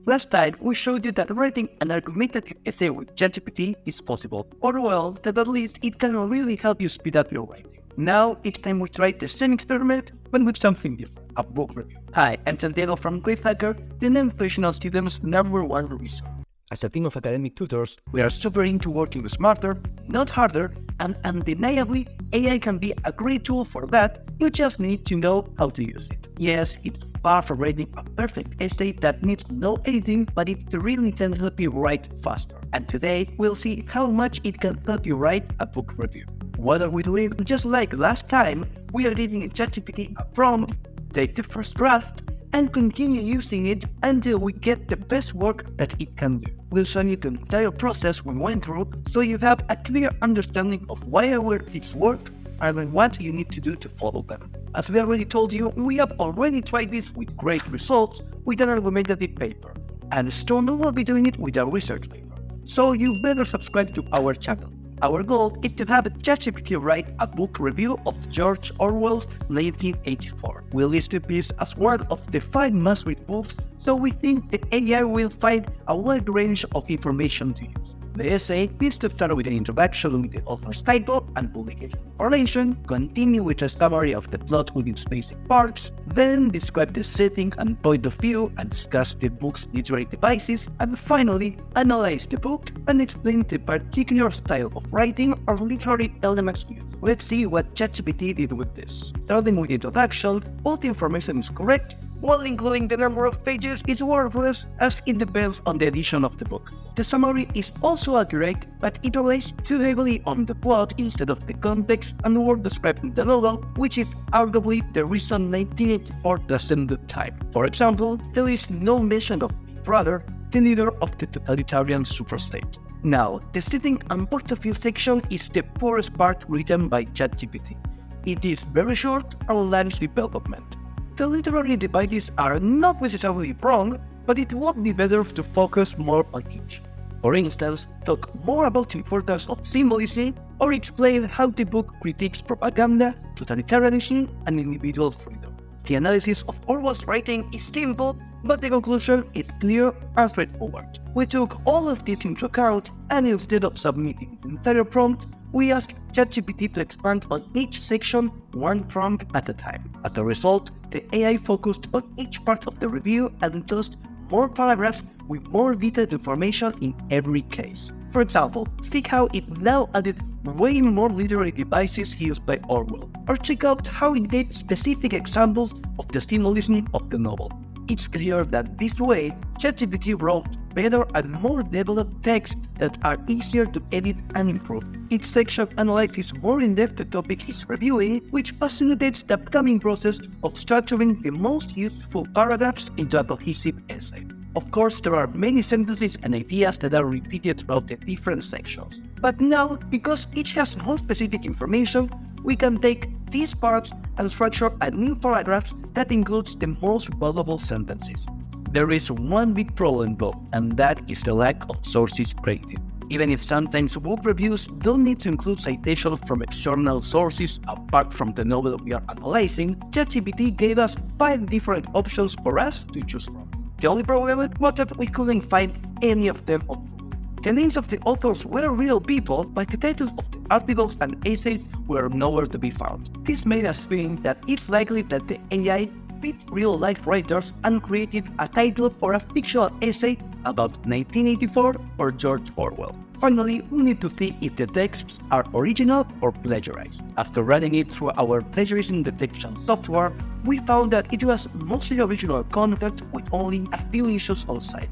Last time, we showed you that writing an argumentative essay with ChatGPT is possible, or well, that at least it can really help you speed up your writing. Now, it's time we try the same experiment, but with something different, a book review. Hi, I'm Santiago from Gradehacker, the non-professional students' #1 resource. As a team of academic tutors, we are super into working smarter, not harder, and undeniably, AI can be a great tool for that. You just need to know how to use it. Yes, it's far from writing a perfect essay that needs no editing, but it really can help you write faster. And today, we'll see how much it can help you write a book review. What are we doing? Just like last time, we are giving ChatGPT a prompt, take the first draft, and continue using it until we get the best work that it can do. We'll show you the entire process we went through so you have a clear understanding of why our tips work and what you need to do to follow them. As we already told you, we have already tried this with great results with an argumentative paper, and soon we'll be doing it with a research paper. So you better subscribe to our channel. Our goal is to have ChatGPT write a book review of George Orwell's 1984. We listed this as one of the 5 must-read books, so we think the AI will find a wide range of information to use. The essay needs to start with an introduction with the author's title and publication information, continue with a summary of the plot with its basic parts, then describe the setting and point of view and discuss the book's literary devices, and finally analyze the book and explain the particular style of writing or literary elements used. Let's see what ChatGPT did with this. Starting with the introduction, all the information is correct, while including the number of pages is worthless as it depends on the edition of the book. The summary is also accurate, but it relies too heavily on the plot instead of the context and world described in the novel, which is arguably the reason 1984 doesn't do time. For example, there is no mention of Big Brother, the leader of the totalitarian superstate. Now, the setting and point of view section is the poorest part written by ChatGPT. It is very short and lacks development. The literary devices are not necessarily wrong, but it would be better to focus more on each. For instance, talk more about the importance of symbolism or explain how the book critiques propaganda, totalitarianism, and individual freedom. The analysis of Orwell's writing is simple, but the conclusion is clear and straightforward. We took all of this into account, and instead of submitting the entire prompt, we asked ChatGPT to expand on each section one prompt at a time. As a result, the AI focused on each part of the review and enclosed more paragraphs with more detailed information in every case. For example, see how it now added way more literary devices used by Orwell, or check out how it gave specific examples of the symbolism of the novel. It's clear that this way, ChatGPT wrote better and more developed texts that are easier to edit and improve. Each section analyzes more in-depth the topic it's reviewing, which facilitates the upcoming process of structuring the most useful paragraphs into a cohesive essay. Of course, there are many sentences and ideas that are repeated throughout the different sections. But now, because each has more specific information, we can take these parts and structure a new paragraph that includes the most valuable sentences. There is one big problem though, and that is the lack of sources created. Even if sometimes book reviews don't need to include citations from external sources apart from the novel we are analyzing, ChatGPT gave us 5 different options for us to choose from. The only problem was that we couldn't find any of them on Google. The names of the authors were real people, but the titles of the articles and essays were nowhere to be found. This made us think that it's likely that the AI beat real-life writers and created a title for a fictional essay about 1984 or George Orwell. Finally, we need to see if the texts are original or plagiarized. After running it through our plagiarism detection software, we found that it was mostly original content with only a few issues on site.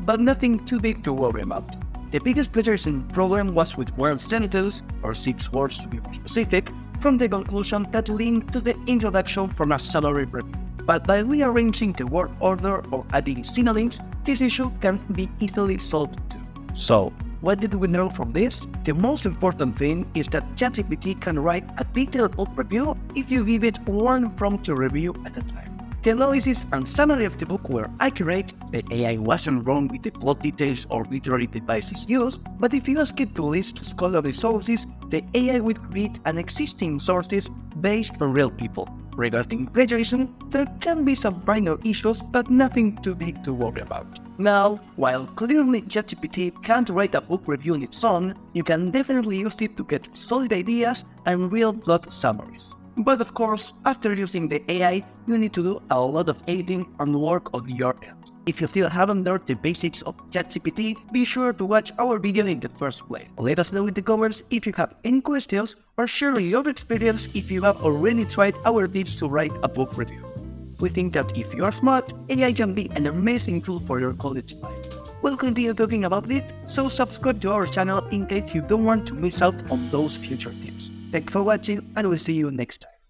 But nothing too big to worry about. The biggest plagiarism problem was with one sentence, or 6 words to be more specific, from the conclusion that linked to the introduction from a summary review. But by rearranging the word order or adding synonyms, this issue can be easily solved too. So, what did we learn from this? The most important thing is that ChatGPT can write a detailed book review if you give it one prompt to review at a time. The analysis and summary of the book were accurate, the AI wasn't wrong with the plot details or literary devices used, but if you ask it to list scholarly sources, the AI will create an existing sources based on real people. Regarding plagiarism, there can be some minor issues, but nothing too big to worry about. Now, while clearly ChatGPT can't write a book review on its own, you can definitely use it to get solid ideas and real plot summaries. But of course, after using the AI, you need to do a lot of editing and work on your end. If you still haven't learned the basics of ChatGPT, be sure to watch our video in the first place. Let us know in the comments if you have any questions or share your experience if you have already tried our tips to write a book review. We think that if you are smart, AI can be an amazing tool for your college life. We'll continue talking about it, so subscribe to our channel in case you don't want to miss out on those future tips. Thanks for watching, and we'll see you next time.